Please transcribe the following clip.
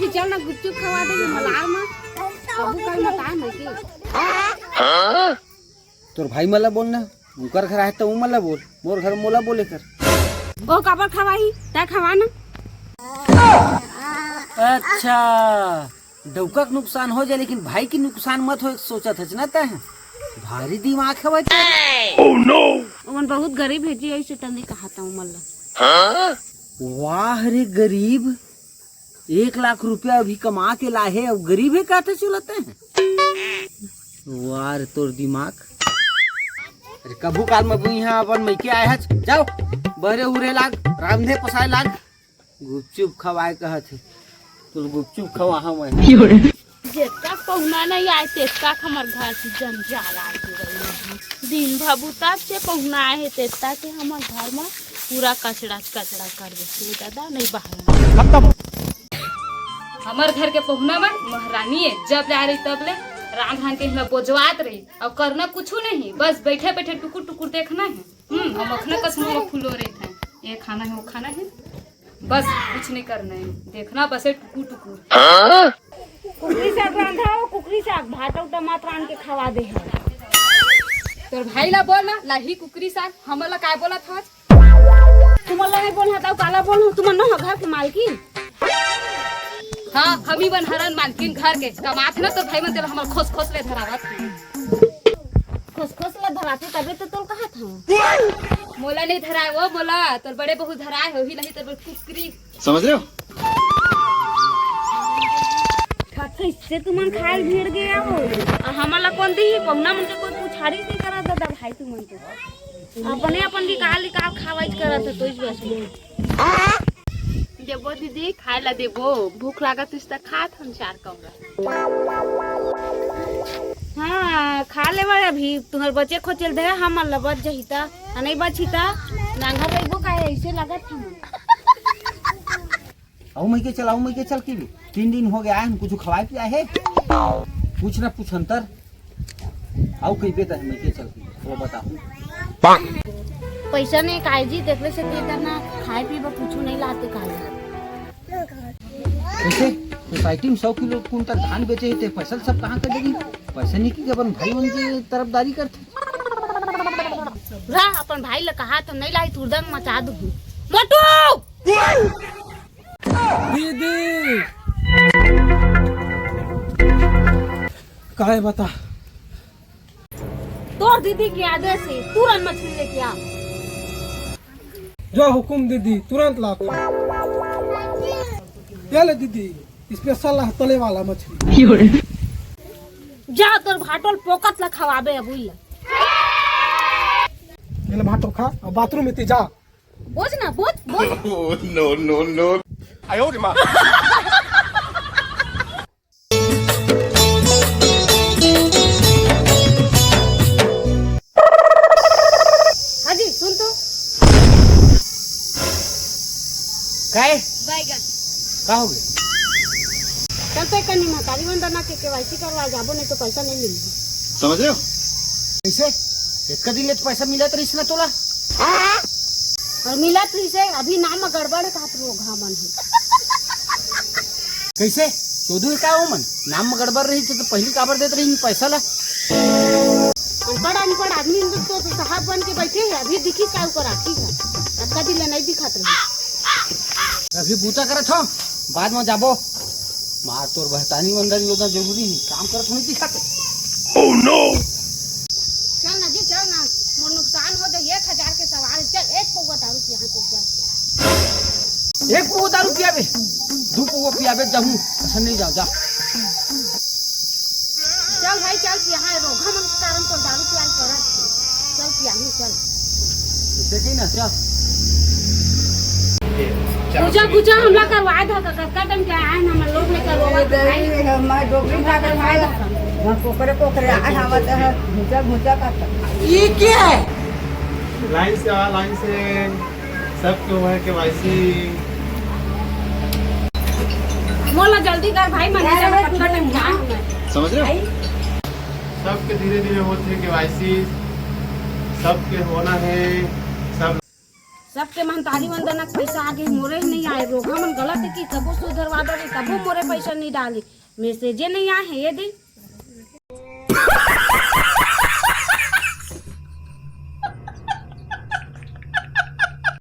अभी चल ना गुपचुप खवा दे मलार में अब कल मत आए मैं के तोर भाई मला बोल ना उनकर घर है तो उ मला बोल मोर घर मोला बोले कर ओ काबर खवाई ता खवा ना। अच्छा डौका का नुकसान हो जाए लेकिन भाई की नुकसान मत हो सोचा था ना तय भारी दिमाग है भाई। ओह नो ओमन बहुत गरीब है जी ऐसे तने कहता हूं मल्ला। वाह रे गरीब 1 लाख रुपया अभी कमा के लाए अब गरीब है कहते चलते हैं। वाह रे तोर दिमाग। अरे कभू काल में यहाँ अपन मैके आए है जाओ बहरे उरे लाग रामधे पसाए लाग गुपचुप खवाए कहत है तो गुपचुप खवा हम जेका पहुना नहीं आए तेका हमर घर से जंजाल आ गई दिन भबुता से पहुना आए तेता के हमर घर में पूरा कचड़ा कचड़ा कर देते दादा नहीं बाहर हमर घर के पहुना में महारानी है जब जा रही तब ले राम धान के हिला बोझवात रही और करना कुछ नहीं बस बैठे बैठे टुकुर टुकुर देखना है। हम अखना कसम फूलो रहे थे ये खाना है वो खाना है बस कुछ नहीं करना है देखना बस टुकुर टुकुर कुकरी साग रंधा हो कुकरी साग भात और टमाटर आन के खवा दे है। तोर भाई ला बोल ना लाही कुकरी साग हमला काय बोला था तुमला नहीं बोल हता काला बोल तुम न घर के मालकिन। हाँ हम ही बन हरन मालकिन घर के कमात ना तो भाई मन तेल हमर खोस खोस ले धरावत खोस खोस ले धराते तबे तो तोल कहा था मोला नहीं धराए वो मोला तोर बड़े बहुत धराए हो ही नहीं तो कुकरी समझ रहे हो इससे तुमन खाए भीड़ गया हो हमला कौन दी पहुना मन के कोई पुछारी नहीं करा दादा भाई तुमन तो अपने अपन निकाल निकाल खावाइज करत है तो इस बस देबो दीदी खाए ला देबो भूख लागत इस तक खात हम 4 कमरा। हाँ खा ले बड़े अभी तुम्हारे बच्चे खो चल दे हम लबत जहिता नहीं बचिता नांगा पेगो का ऐसे लागत हम आओ मैं के चल की 3 दिन हो गया है कुछ खवाए पिया है पूछ ना पूछ अंतर आओ कहीं पे मैं के चल की वो बताओ पैसा नहीं काहे जी देखले से देता ना खाए पीबा पूछू नहीं लाते काहे कैसे सोसाइटी में 100 किलो कुंटल धान बेचे थे फसल सब कहाँ कर देगी पैसा नहीं की अपन भाई मन की तरफदारी करते रा अपन भाई ले कहा तो नहीं लाई तुरदंग मचा दू मोटू दीदी काहे बता तोर दीदी के आदेश से तुरंत मछली लेके आ जो हुकुम दीदी तुरंत ला ये ले दीदी स्पेशल तले वाला मछली जा तोर भाटोल पोकत ला खवाबे अबुई ले भाटो खा और बाथरूम में जा बोझ ना बोझ नो आयो रे मां हाजी सुन तो काय बैगन का हो गए चलते कनी महतारी वंदना के केवाईसी करवा जाबो नहीं तो पैसा नहीं मिलेगा समझ रहे हो कैसे एक दिन ले तो पैसा मिला तो इसने तोला और मिला तो इसे अभी नाम में गड़बड़ का रोगा मन है कैसे चौधरी का हो मन नाम में गड़बड़ रही तो पहली काबर देते रही पैसा ला अनपढ़ आदमी तो साहब बन के बैठे है अभी दिखी का ऊपर आती है अक्का दिल नहीं दिखात रही अभी बूता करत हो बाद में जाबो मार तोर बहतानी अंदर योजना जरूरी है काम करत नहीं दिखाते ओह नो चल ना जी चल ना मोर नुकसान हो जाए 1000 के सवाल चल एक पौवा दारू यहाँ को जा एक पौवा दारू पियाबे 2 पौवा पियाबे जाऊं ऐसा नहीं जाओ जा चल भाई चल यहाँ रोगा मन के कारण तो दारू पियान करत चल पियानी चल देखी ना चल पूजा पूजा हमला करवाए था का टाइम क्या आए हम लोग ने करवाए मैं डोगरी भाग भाई हम कोकरे आए हम तो भूजा करता ये क्या है लाइन से सबके हुआ है केवाईसी मोला जल्दी कर भाई मन का टाइम जा समझ रहे हो सबके धीरे धीरे होते हैं केवाईसी सबके होना है सब सबके महतारी वंदना के पैसा आगे मोरे ही नहीं आए। रोगा मन गलत है कि तबो सुधरवा दे, तबो मोरे पैसा नहीं डाली। मैसेजे नहीं आए हैं ये दिन।